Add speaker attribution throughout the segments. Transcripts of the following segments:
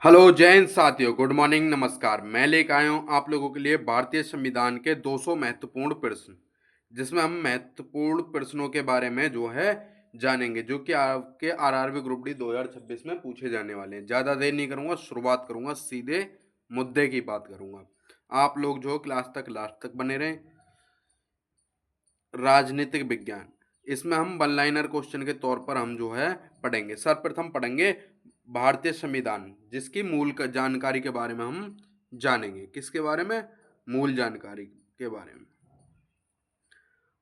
Speaker 1: Hello Jain साथियों, good morning, नमस्कार। मैं लेकर आया हूँ आप लोगों के लिए भारतीय संविधान के 200 महत्वपूर्ण प्रश्न, जिसमें हम महत्वपूर्ण प्रश्नों के बारे में जो है जानेंगे, जो कि आपके आरआरबी ग्रुप डी 2026 में पूछे जाने वाले हैं। ज़्यादा देर नहीं करूँगा, शुरुआत करूँगा, सीधे मुद्दे की बात करूँगा। आप लोग जो क्लास तक लास्ट तक बने रहें। राजनीतिक विज्ञान, इसमें हम वन लाइनर क्वेश्चन के तौर पर हम जो है पढ़ेंगे। सर्वप्रथम पढ़ेंगे भारतीय संविधान, जिसकी मूल जानकारी के बारे में हम जानेंगे। किसके बारे में? मूल जानकारी के बारे में।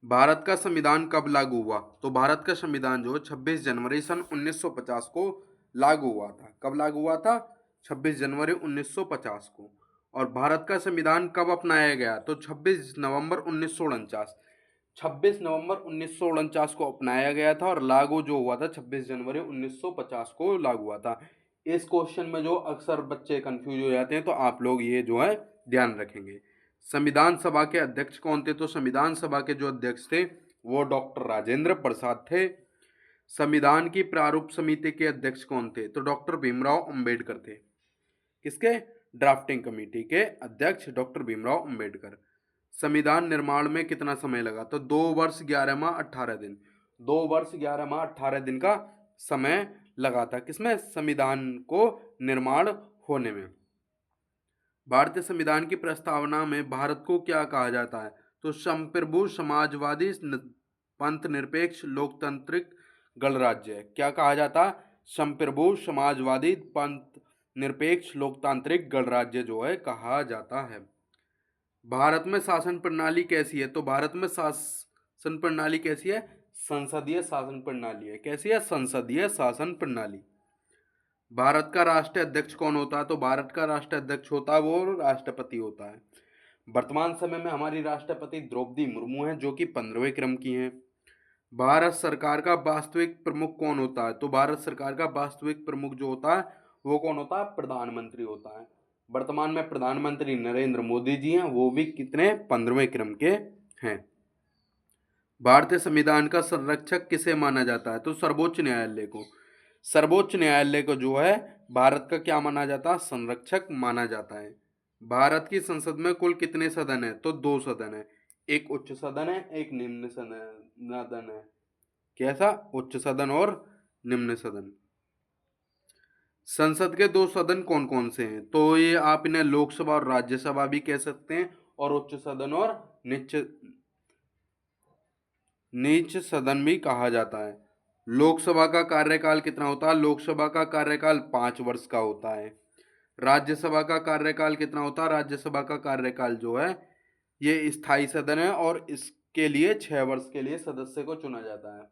Speaker 1: भारत का संविधान कब लागू हुआ? तो भारत का संविधान जो 26 जनवरी सन 1950 को लागू हुआ था। कब लागू हुआ था? 26 जनवरी 1950 को। और भारत का संविधान कब अपनाया गया? तो 26 नवंबर 1949। 26 नवंबर 1949 को अपनाया गया था और लागू जो हुआ था 26 जनवरी 1950 को लागू हुआ था। इस क्वेश्चन में जो अक्सर बच्चे कंफ्यूज हो जाते हैं, तो आप लोग ये जो है ध्यान रखेंगे। संविधान सभा के अध्यक्ष कौन थे? तो संविधान सभा के जो अध्यक्ष थे वो डॉक्टर राजेंद्र प्रसाद थे। संविधान की प्रारूप समिति के अध्यक्ष कौन थे? तो डॉक्टर भीमराव अंबेडकर थे। किसके? ड्राफ्टिंग कमेटी के अध्यक्ष डॉक्टर भीमराव अंबेडकर। संविधान निर्माण में कितना समय लगा? तो 2 वर्ष 11 माह 18 दिन। 2 वर्ष 11 माह 18 दिन का समय लगा था। किसमें? संविधान को निर्माण होने में। भारतीय संविधान की प्रस्तावना में भारत को क्या कहा जाता है? तो संप्रभु, समाजवादी, पंथ निरपेक्ष, लोकतांत्रिक गणराज्य। क्या कहा जाता? संप्रभु, समाजवादी, पंथ निरपेक्ष, लोकतांत्रिक गणराज्य जो है कहा जाता है। भारत में शासन प्रणाली कैसी है? तो भारत में शासन प्रणाली कैसी है? संसदीय शासन प्रणाली है। कैसी है? संसदीय शासन प्रणाली। भारत का राष्ट्रीय अध्यक्ष कौन होता है? तो भारत का राष्ट्रीय अध्यक्ष होता है वो राष्ट्रपति होता है। वर्तमान समय में हमारी राष्ट्रपति द्रौपदी मुर्मू है, जो कि 15वें क्रम की हैं। भारत सरकार का वास्तविक प्रमुख कौन होता है? तो भारत सरकार का वास्तविक प्रमुख जो होता है वो कौन होता है? प्रधानमंत्री होता है। वर्तमान में प्रधानमंत्री नरेंद्र मोदी जी हैं, वो भी कितने? 15वें क्रम के हैं। भारतीय संविधान का संरक्षक किसे माना जाता है? तो सर्वोच्च न्यायालय को। सर्वोच्च न्यायालय को जो है भारत का क्या माना जाता है? संरक्षक माना जाता है। भारत की संसद में कुल कितने सदन है? तो 2 सदन है। एक उच्च सदन है, एक निम्न सदन है। कैसा? उच्च सदन और निम्न सदन। संसद के 2 सदन कौन कौन से हैं? तो ये आप इन्हें लोकसभा और राज्यसभा भी कह सकते हैं, और उच्च सदन और नीच सदन भी कहा जाता है। लोकसभा का कार्यकाल कितना होता है? लोकसभा का कार्यकाल 5 वर्ष का होता है। राज्यसभा का कार्यकाल कितना होता है? राज्यसभा का कार्यकाल जो है ये स्थायी सदन है, और इसके लिए 6 वर्ष के लिए सदस्य को चुना जाता है।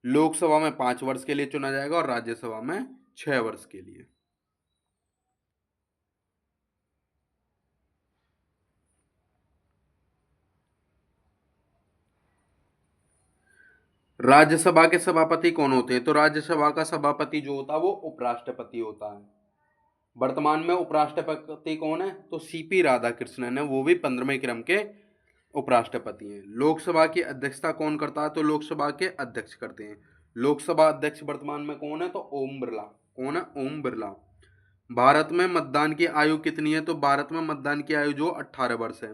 Speaker 1: लोकसभा में 5 वर्ष के लिए चुना जाएगा और राज्यसभा में 6 वर्ष के लिए। राज्यसभा के सभापति कौन होते हैं? तो राज्यसभा का सभापति जो होता है वो उपराष्ट्रपति होता है। वर्तमान में उपराष्ट्रपति कौन है? तो सीपी राधाकृष्णन है, वो भी 15वें क्रम के उपराष्ट्रपति हैं। लोकसभा की अध्यक्षता कौन करता है? तो लोकसभा के अध्यक्ष करते हैं। लोकसभा अध्यक्ष वर्तमान में कौन है? तो ओम बिरला। कौन है? ओम बिरला। भारत में मतदान की आयु कितनी है? तो भारत में मतदान की आयु जो 18 वर्ष है।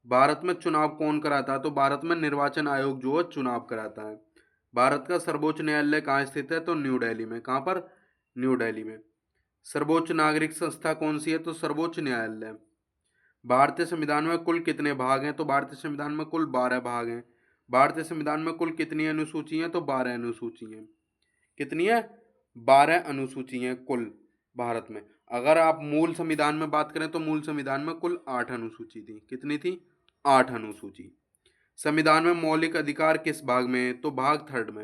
Speaker 1: भारत में चुनाव कौन कराता है? तो भारत में निर्वाचन आयोग जो है चुनाव कराता है। भारत का सर्वोच्च न्यायालय कहाँ स्थित है? तो न्यू दिल्ली में। कहाँ पर? न्यू दिल्ली में। सर्वोच्च नागरिक संस्था कौन सी है? तो सर्वोच्च न्यायालय। भारतीय संविधान में कुल कितने भाग हैं? तो भारतीय संविधान में कुल 12 भाग हैं। भारतीय संविधान में कुल कितनी अनुसूची हैं? तो 12 अनुसूची हैं। कितनी है? 12 अनुसूची हैं कुल भारत में। अगर आप मूल संविधान में बात करें तो मूल संविधान में कुल 8 अनुसूची थी। कितनी थी? 8 अनुसूची। संविधान में मौलिक अधिकार किस भाग में है? तो भाग 3 में।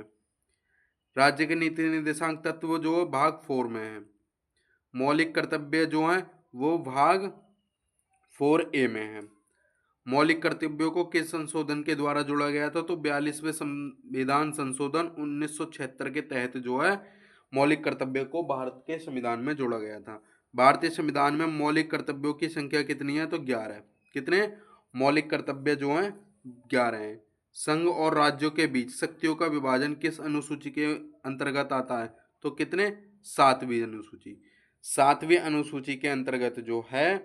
Speaker 1: राज्य के नीति निर्देशांक तत्व जो भाग 4 में है। मौलिक कर्तव्य जो है वो भाग 4A में है। मौलिक कर्तव्यों को किस संशोधन के द्वारा जोड़ा गया था? तो 42वें संविधान संशोधन 1976 के तहत जो है मौलिक कर्तव्य को भारत के संविधान में जोड़ा गया था। भारतीय संविधान में मौलिक कर्तव्यों की संख्या कितनी है? तो 11। कितने मौलिक कर्तव्य जो हैं? 11 हैं। संघ और राज्यों के बीच शक्तियों का विभाजन किस अनुसूची के अंतर्गत आता है? तो कितने? 7वीं अनुसूची। 7वीं अनुसूची के अंतर्गत जो है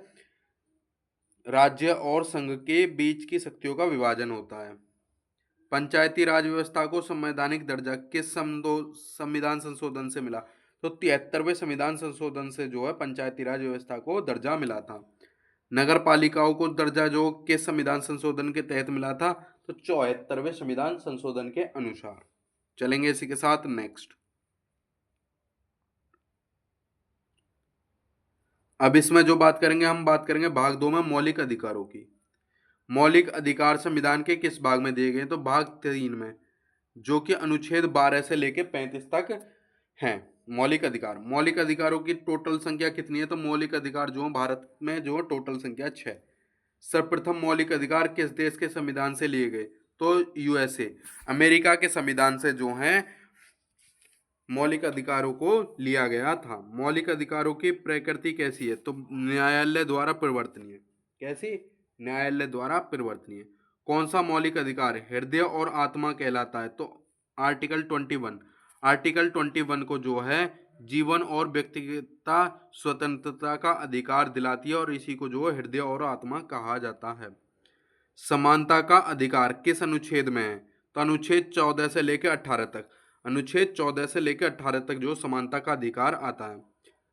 Speaker 1: राज्य और संघ के बीच की शक्तियों का विभाजन होता है। पंचायती राज व्यवस्था को संवैधानिक दर्जा किस संविधान संशोधन से मिला? तो 73वें संविधान संशोधन से जो है पंचायती राज व्यवस्था को दर्जा मिला था। नगर पालिकाओं को दर्जा जो किस संविधान संशोधन के तहत मिला था? तो 74वें संविधान संशोधन के अनुसार। चलेंगे इसी के साथ नेक्स्ट। अब इसमें जो बात करेंगे, हम बात करेंगे भाग 2 में मौलिक अधिकारों की। मौलिक अधिकार संविधान के किस भाग में दिए गए? तो भाग 3 में, जो कि अनुच्छेद 12 से लेके 35 तक हैं। मौलिक अधिकारों की टोटल संख्या कितनी है? तो मौलिक अधिकार जो भारत में जो टोटल संख्या 6। सर्वप्रथम मौलिक अधिकार किस देश के संविधान से लिए गए? तो यूएसए, अमेरिका के संविधान से जो है मौलिक अधिकारों को लिया गया था। मौलिक अधिकारों की प्रकृति कैसी है? तो न्यायालय द्वारा परिवर्तनीय। कैसी? न्यायालय द्वारा परिवर्तनीय। कौन सा मौलिक अधिकार हृदय और आत्मा कहलाता है? तो आर्टिकल 21। आर्टिकल 21 को जो है जीवन और व्यक्तिगत स्वतंत्रता का अधिकार दिलाती है और इसी को जो है हृदय और आत्मा कहा जाता है। समानता का अधिकार किस अनुच्छेद में है? तो अनुच्छेद 14 से लेकर 18 तक। अनुच्छेद 14 से लेकर 18 तक जो समानता का अधिकार आता है।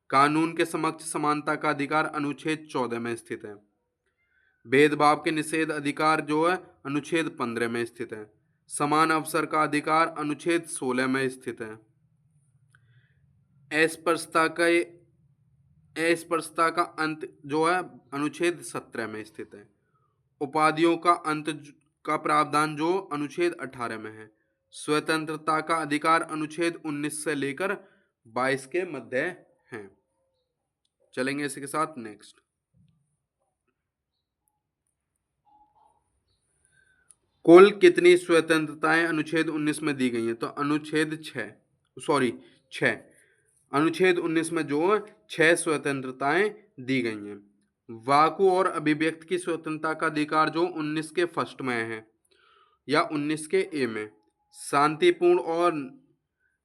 Speaker 1: कानून के समक्ष समानता का अधिकार अनुच्छेद 14 में स्थित है। भेदभाव के निषेध अधिकार जो है अनुच्छेद 15 में स्थित है। समान अवसर का अधिकार अनुच्छेद 16 में स्थित है। अस्पृश्यता का अंत जो है अनुच्छेद 17 में स्थित है। उपाधियों का अंत का प्रावधान जो अनुच्छेद 18 में है। स्वतंत्रता का अधिकार अनुच्छेद 19 से लेकर 22 के मध्य है। चलेंगे इसी के साथ नेक्स्ट। कुल कितनी स्वतंत्रताएं अनुच्छेद 19 में दी गई हैं? तो अनुच्छेद 6 अनुच्छेद 19 में जो 6 स्वतंत्रताएं दी गई हैं। वाकु और अभिव्यक्ति की स्वतंत्रता का अधिकार जो 19 के फर्स्ट में है या 19 के ए में। शांतिपूर्ण और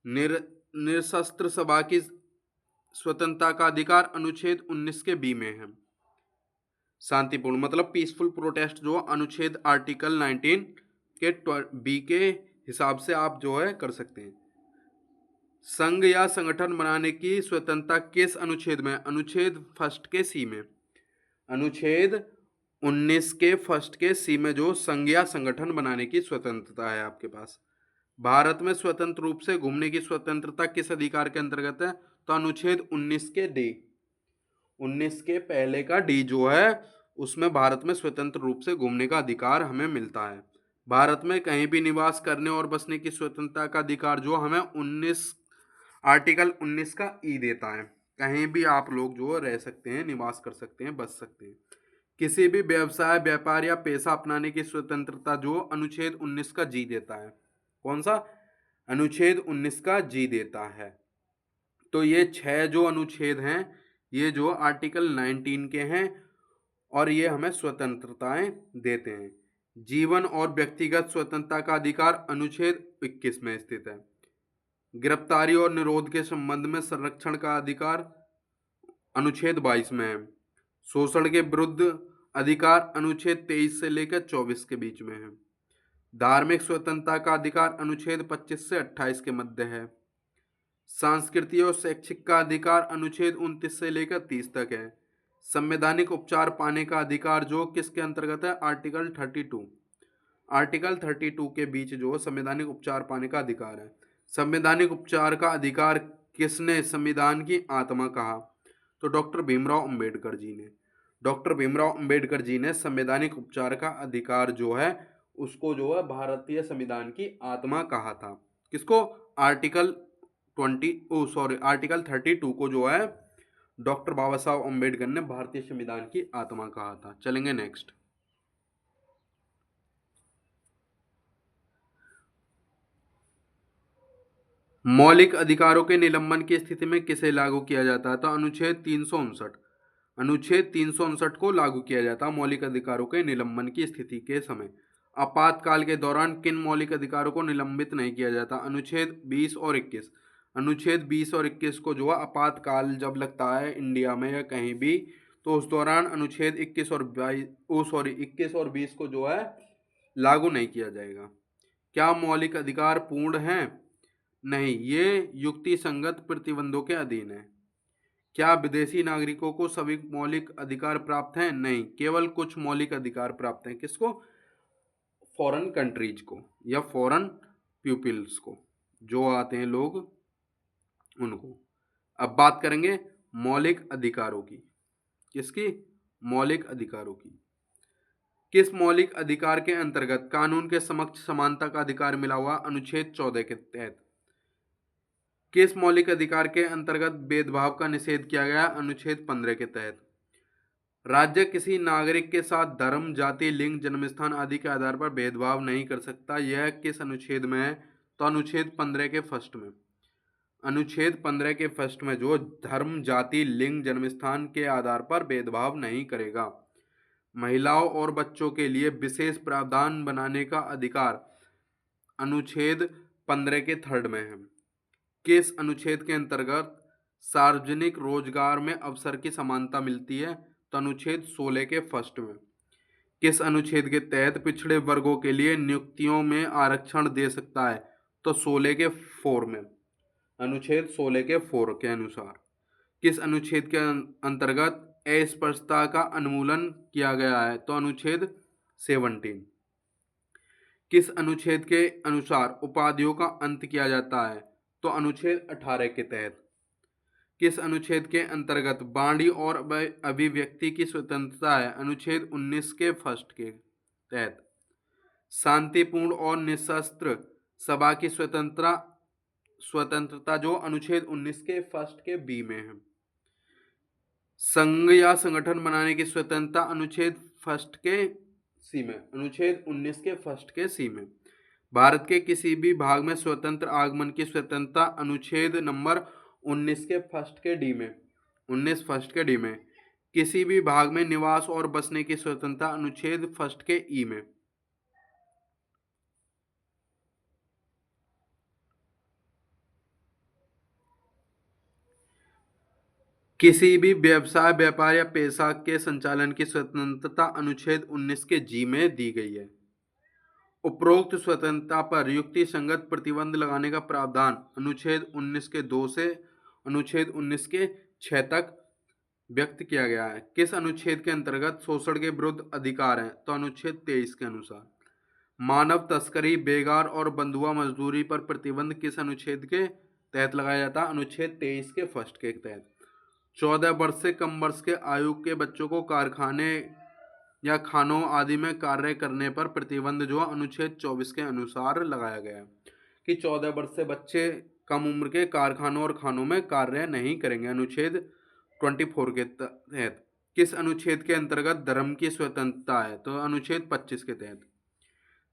Speaker 1: निरशस्त्र सभा की स्वतंत्रता का अधिकार अनुच्छेद 19 के बी में है। शांतिपूर्ण मतलब पीसफुल प्रोटेस्ट जो अनुच्छेद आर्टिकल 19 के बी के हिसाब से आप जो है कर सकते हैं। संघ या संगठन बनाने की स्वतंत्रता किस अनुच्छेद में? अनुच्छेद फर्स्ट के सी में। अनुच्छेद 19 के फर्स्ट के सी में जो संघ या संगठन बनाने की स्वतंत्रता है आपके पास। भारत में स्वतंत्र रूप से घूमने की स्वतंत्रता किस अधिकार के अंतर्गत है? तो अनुच्छेद 19 के डी। 19 के पहले का डी जो है उसमें भारत में स्वतंत्र रूप से घूमने का अधिकार हमें मिलता है। भारत में कहीं भी निवास करने और बसने की स्वतंत्रता का अधिकार जो हमें आर्टिकल 19 का ई देता है। कहीं भी आप लोग जो रह सकते हैं, निवास कर सकते हैं, बस सकते हैं। किसी भी व्यवसाय, व्यापार या पेशा अपनाने की स्वतंत्रता जो अनुच्छेद 19 का जी देता है। कौन सा? अनुच्छेद 19 का जी देता है। तो ये 6 जो अनुच्छेद हैं ये जो आर्टिकल 19 के हैं और ये हमें स्वतंत्रताएं देते हैं। जीवन और व्यक्तिगत स्वतंत्रता का अधिकार अनुच्छेद 21 में स्थित है। गिरफ्तारी और निरोध के संबंध में संरक्षण का अधिकार अनुच्छेद 22 में है। शोषण के विरुद्ध अधिकार अनुच्छेद 23 से लेकर 24 के बीच में है। धार्मिक स्वतंत्रता का अधिकार अनुच्छेद 25 से 28 के मध्य है। सांस्कृतिक और शैक्षिक का अधिकार अनुच्छेद 29 से लेकर 30 तक है। संवैधानिक उपचार पाने का अधिकार जो किसके अंतर्गत है? आर्टिकल 32। आर्टिकल 32 के बीच जो संवैधानिक उपचार पाने का अधिकार है। संवैधानिक उपचार का अधिकार किसने संविधान की आत्मा कहा? तो डॉक्टर भीमराव अंबेडकर जी ने। डॉक्टर भीमराव अंबेडकर जी ने संवैधानिक उपचार का अधिकार जो है उसको जो है भारतीय संविधान की आत्मा कहा था। किसको? आर्टिकल 32 को जो है डॉक्टर बाबा साहब अंबेडकर ने भारतीय संविधान की आत्मा कहा था। चलेंगे नेक्स्ट। मौलिक अधिकारों के निलंबन की स्थिति में किसे लागू किया जाता है? तो अनुच्छेद 359। अनुच्छेद 359 को लागू किया जाता है मौलिक अधिकारों के निलंबन की स्थिति के समय। आपातकाल के दौरान किन मौलिक अधिकारों को निलंबित नहीं किया जाता? अनुच्छेद 20 और 21। अनुच्छेद 20 और 21 को जो है आपातकाल जब लगता है इंडिया में या कहीं भी, तो उस दौरान अनुच्छेद 21 और 20 को जो है लागू नहीं किया जाएगा। क्या मौलिक अधिकार पूर्ण हैं? नहीं, ये युक्ति संगत प्रतिबंधों के अधीन है। क्या विदेशी नागरिकों को सभी मौलिक अधिकार प्राप्त हैं? नहीं, केवल कुछ मौलिक अधिकार प्राप्त हैं। किसको? फॉरेन कंट्रीज को या फॉरेन पीपल्स को, जो आते हैं लोग उनको। अब बात करेंगे मौलिक अधिकारों की। किसकी? मौलिक अधिकारों की। किस मौलिक अधिकार के अंतर्गत कानून के समक्ष समानता का अधिकार मिला हुआ? अनुच्छेद 14 के तहत। किस मौलिक अधिकार के अंतर्गत भेदभाव का निषेध किया गया? अनुच्छेद 15 के तहत। राज्य किसी नागरिक के साथ धर्म, जाति, लिंग, जन्मस्थान आदि के आधार पर भेदभाव नहीं कर सकता। यह किस अनुच्छेद में है? तो अनुच्छेद 15 के फर्स्ट में। अनुच्छेद 15 के फर्स्ट में जो धर्म, जाति, लिंग, जन्मस्थान के आधार पर भेदभाव नहीं करेगा। महिलाओं और बच्चों के लिए विशेष प्रावधान बनाने का अधिकार अनुच्छेद 15 के थर्ड में है। किस अनुच्छेद के अंतर्गत सार्वजनिक रोजगार में अवसर की समानता मिलती है? तो अनुच्छेद 16 के फर्स्ट में। किस अनुच्छेद के तहत पिछड़े वर्गों के लिए नियुक्तियों में आरक्षण दे सकता है? तो 16 के 4 में। अनुच्छेद 16 के 4 के अनुसार। किस अनुच्छेद के अंतर्गत अस्पृश्यता का उन्मूलन किया गया है? तो अनुच्छेद 17। किस अनुच्छेद के अनुसार उपाधियों का अंत किया जाता है? तो अनुच्छेद 18 के तहत। किस अनुच्छेद के अंतर्गत वाणी और अभिव्यक्ति की स्वतंत्रता है? अनुच्छेद 19 के फर्स्ट के तहत। शांतिपूर्ण और निशस्त्र सभा की स्वतंत्रता जो अनुच्छेद 19 के फर्स्ट के बी में है। संघ या संगठन बनाने की स्वतंत्रता अनुच्छेद फर्स्ट के सी में। अनुच्छेद 19 के फर्स्ट के सी में। भारत के किसी भी भाग में स्वतंत्र आगमन की स्वतंत्रता अनुच्छेद नंबर 19 के फर्स्ट के डी में। 19 फर्स्ट के डी में। किसी भी भाग में निवास और बसने की स्वतंत्रता अनुच्छेद फर्स्ट के ई में। किसी भी व्यवसाय, व्यापार या पेशा के संचालन की स्वतंत्रता अनुच्छेद 19 के जी में दी गई है। उपरोक्त स्वतंत्रता पर युक्ति संगत प्रतिबंध लगाने का प्रावधान अनुच्छेद 19 के 2 से अनुच्छेद 19 के 6 तक व्यक्त किया गया है। किस अनुच्छेद के अंतर्गत शोषण के विरुद्ध अधिकार है? तो अनुच्छेद 23 के अनुसार। मानव तस्करी, बेगार और बंधुआ मजदूरी पर प्रतिबंध किस अनुच्छेद के तहत लगाया जाता है? अनुच्छेद 23 के फर्स्ट के तहत। 14 वर्ष से कम वर्ष के आयु के बच्चों को कारखाने या खानों आदि में कार्य करने पर प्रतिबंध जो अनुच्छेद 24 के अनुसार लगाया गया है कि 14 वर्ष से बच्चे कम उम्र के कारखानों और खानों में कार्य नहीं करेंगे। अनुच्छेद 24 के तहत। किस अनुच्छेद के अंतर्गत धर्म की स्वतंत्रता है? तो अनुच्छेद 25 के तहत।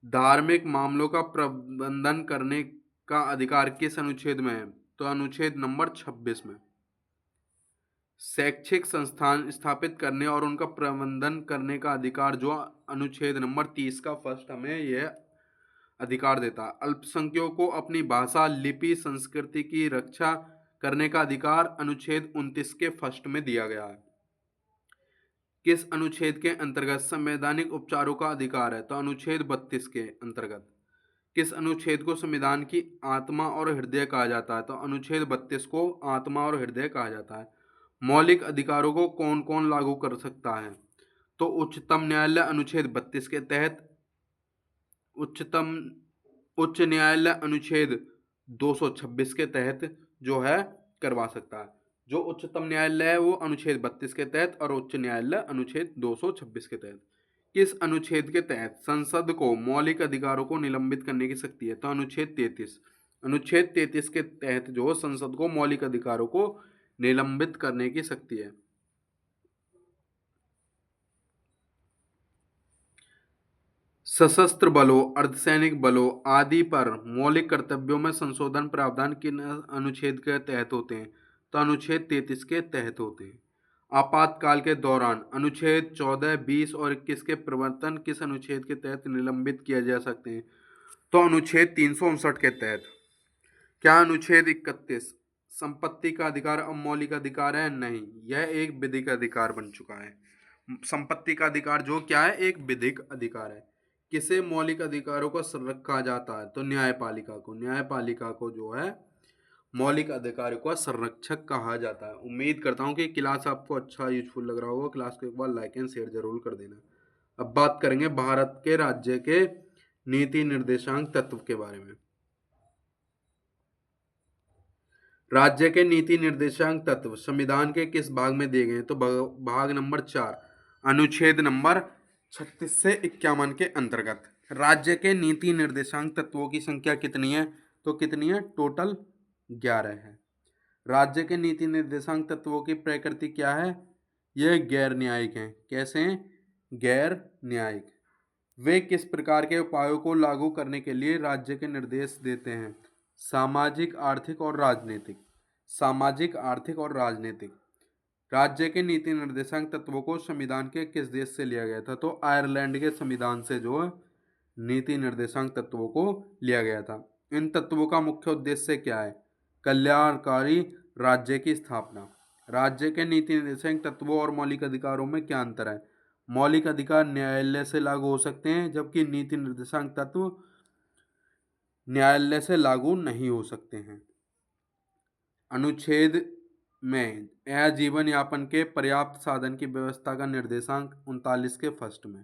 Speaker 1: धार्मिक मामलों का प्रबंधन करने का अधिकार किस अनुच्छेद में है? तो अनुच्छेद नंबर 26 में। शैक्षिक संस्थान स्थापित करने और उनका प्रबंधन करने का अधिकार जो अनुच्छेद नंबर 30 का फर्स्ट हमें यह अधिकार देता है। अल्पसंख्यकों को अपनी भाषा, लिपि, संस्कृति की रक्षा करने का अधिकार अनुच्छेद 29 के फर्स्ट में दिया गया है। किस अनुच्छेद के अंतर्गत संवैधानिक उपचारों का अधिकार है? तो अनुच्छेद 32 के अंतर्गत। किस अनुच्छेद को संविधान की आत्मा और हृदय कहा जाता है? तो अनुच्छेद 32 को आत्मा और हृदय कहा जाता है। मौलिक अधिकारों को कौन कौन लागू कर सकता है? तो उच्चतम न्यायालय अनुच्छेद 32 के तहत। उच्च न्यायालय अनुच्छेद 226 के तहत जो है करवा सकता है। जो उच्चतम न्यायालय है वो अनुच्छेद 32 के तहत और उच्च न्यायालय अनुच्छेद 226 के तहत। किस अनुच्छेद के तहत संसद को मौलिक अधिकारों को निलंबित करने की शक्ति है? तो अनुच्छेद 33। अनुच्छेद 33 के तहत जो संसद को मौलिक अधिकारों को निलंबित करने की शक्ति है। सशस्त्र बलों, अर्धसैनिक बलों आदि पर मौलिक कर्तव्यों में संशोधन प्रावधान किन अनुच्छेद के तहत होते हैं? तो अनुच्छेद 33 के तहत होते हैं। आपातकाल के दौरान अनुच्छेद 14, 20 और 21 के प्रवर्तन किस अनुच्छेद के तहत निलंबित किए जा सकते हैं? तो अनुच्छेद 359 के तहत। क्या अनुच्छेद 31 संपत्ति का अधिकार अब मौलिक अधिकार है? नहीं, यह एक विधिक अधिकार बन चुका है। संपत्ति का अधिकार जो क्या है, एक विधिक अधिकार है। किसे मौलिक अधिकारों का संरक्षक कहा जाता है? तो न्यायपालिका को। न्यायपालिका को जो है मौलिक अधिकारों का संरक्षक कहा जाता है। उम्मीद करता हूँ कि क्लास आपको अच्छा यूजफुल लग रहा होगा। क्लास को एक बार लाइक एंड शेयर जरूर कर देना। अब बात करेंगे भारत के राज्य के नीति निर्देशांक तत्व के बारे में। राज्य के नीति निर्देशांक तत्व संविधान के किस भाग में दिए गए हैं? तो भाग नंबर 4 अनुच्छेद नंबर 36 से 51 के अंतर्गत। राज्य के नीति निर्देशांक तत्वों की संख्या कितनी है? तो कितनी है? टोटल 11 है। राज्य के नीति निर्देशांक तत्वों की प्रकृति क्या है? यह गैर न्यायिक हैं। कैसे हैं? गैर न्यायिक। वे किस प्रकार के उपायों को लागू करने के लिए राज्य के निर्देश देते हैं? सामाजिक, आर्थिक और राजनीतिक। सामाजिक, आर्थिक और राजनीतिक। राज्य के नीति निर्देशांक तत्वों को संविधान के किस देश से लिया गया था? तो आयरलैंड के संविधान से जो है नीति निर्देशांक तत्वों को लिया गया था। इन तत्वों का मुख्य उद्देश्य क्या है? कल्याणकारी राज्य की स्थापना। राज्य के नीति निर्देशांक तत्वों और मौलिक अधिकारों में क्या अंतर है? मौलिक अधिकार न्यायालय से लागू हो सकते हैं, जबकि नीति निर्देशांक तत्व न्यायालय से लागू नहीं हो सकते हैं। अनुच्छेद में जीवन यापन के पर्याप्त साधन की व्यवस्था का निर्देशांक 39 के फर्स्ट में।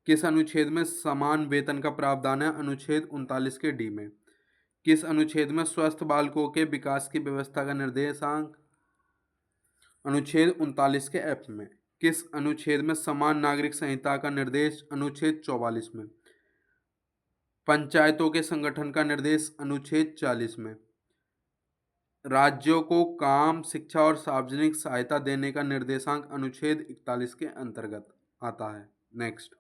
Speaker 1: किस अनुच्छेद में समान वेतन का प्रावधान है? अनुच्छेद 39 के डी में। किस अनुच्छेद में स्वस्थ बालकों के विकास की व्यवस्था का निर्देशांक? अनुच्छेद 39 के एफ में। किस अनुच्छेद में समान नागरिक संहिता का निर्देश? अनुच्छेद 44 में। पंचायतों के संगठन का निर्देश? अनुच्छेद 40 में। राज्यों को काम, शिक्षा और सार्वजनिक सहायता देने का निर्देशांक अनुच्छेद 41 के अंतर्गत आता है। नेक्स्ट,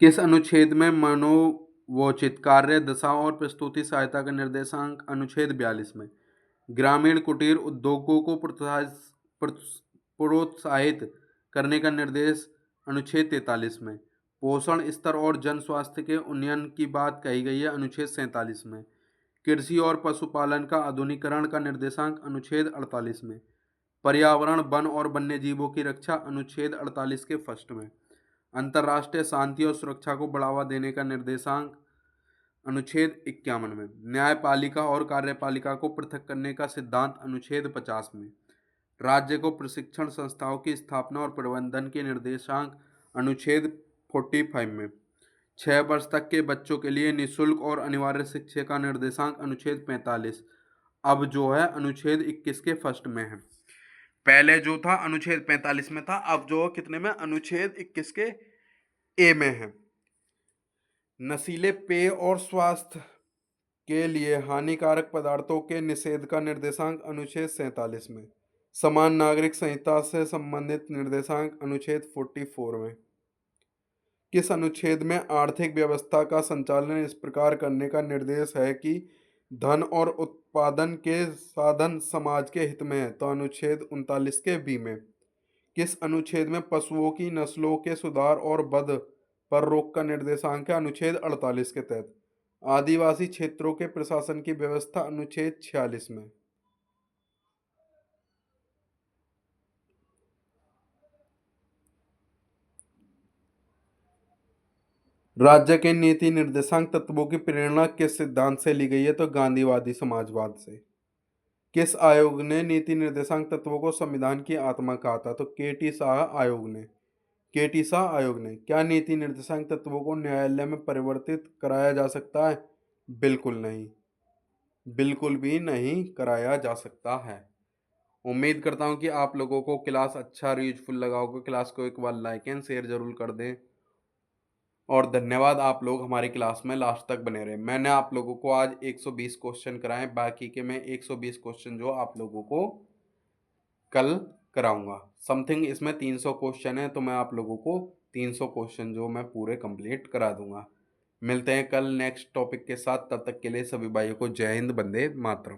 Speaker 1: किस अनुच्छेद में मनोवोचित कार्य दशा और प्रस्तुति सहायता का निर्देशांक? अनुच्छेद 42 में। ग्रामीण कुटीर उद्योगों को प्रोत्साहित करने का निर्देश? अनुच्छेद 43 में। पोषण स्तर और जन स्वास्थ्य के उन्नयन की बात कही गई है अनुच्छेद 47 में। कृषि और पशुपालन का आधुनिकीकरण का निर्देशांक? अनुच्छेद 48 में। पर्यावरण, वन और वन्य जीवों की रक्षा? अनुच्छेद 48 के फर्स्ट में। अंतर्राष्ट्रीय शांति और सुरक्षा को बढ़ावा देने का निर्देशांक? अनुच्छेद 51 में। न्यायपालिका और कार्यपालिका को पृथक करने का सिद्धांत? अनुच्छेद 50 में। राज्य को प्रशिक्षण संस्थाओं की स्थापना और प्रबंधन के निर्देशांक? अनुच्छेद 45 में। 6 वर्ष तक के बच्चों के लिए निःशुल्क और अनिवार्य शिक्षा का निर्देशांक? अनुच्छेद 45 अब जो है अनुच्छेद 21 के फर्स्ट में है। पहले जो था अनुच्छेद 45 में था, अब जो कितने में? अनुच्छेद 21 के ए में है। नशीले पेय और स्वास्थ्य के लिए हानिकारक पदार्थों के निषेध का निर्देशांक? अनुच्छेद 47 में। समान नागरिक संहिता से संबंधित निर्देशांक? अनुच्छेद 44 में। किस अनुच्छेद में आर्थिक व्यवस्था का संचालन इस प्रकार करने का निर्देश है कि धन और उत्पादन के साधन समाज के हित में है? तो अनुच्छेद 39 के बी में। किस अनुच्छेद में पशुओं की नस्लों के सुधार और वध पर रोक का निर्देशांक है? अनुच्छेद 48 के तहत। आदिवासी क्षेत्रों के प्रशासन की व्यवस्था? अनुच्छेद 46 में। राज्य के नीति निर्देशांक तत्वों की प्रेरणा किस सिद्धांत से ली गई है? तो गांधीवादी समाजवाद से। किस आयोग ने नीति निर्देशांक तत्वों को संविधान की आत्मा कहा था? तो केटी शाह आयोग ने। केटी शाह आयोग ने। क्या नीति निर्देशांक तत्वों को न्यायालय में परिवर्तित कराया जा सकता है? बिल्कुल नहीं, बिल्कुल भी नहीं कराया जा सकता है। उम्मीद करता हूँ कि आप लोगों को क्लास अच्छा और यूजफुल लगा होगा। क्लास को एक बार लाइक एंड शेयर जरूर कर दें और धन्यवाद, आप लोग हमारी क्लास में लास्ट तक बने रहे। मैंने आप लोगों को आज 120 क्वेश्चन कराए, बाकी के मैं 120 क्वेश्चन जो आप लोगों को कल कराऊंगा। समथिंग इसमें 300 क्वेश्चन है, तो मैं आप लोगों को 300 क्वेश्चन जो मैं पूरे कंप्लीट करा दूंगा। मिलते हैं कल नेक्स्ट टॉपिक के साथ। तब तक के लिए सभी भाइयों को जय हिंद, वंदे मातरम।